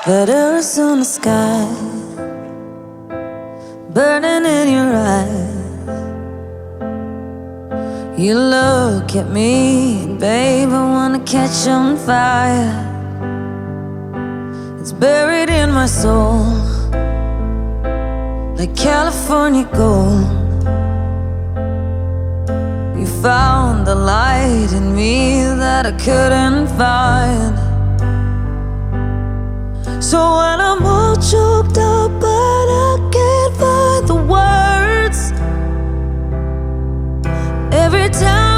Letters on the sky, burning in your eyes. You look at me, and babe, I wanna catch on fire. It's buried in my soul, like California gold. You found the light in me that I couldn't find. So when I'm all choked up but I can't find the words, every time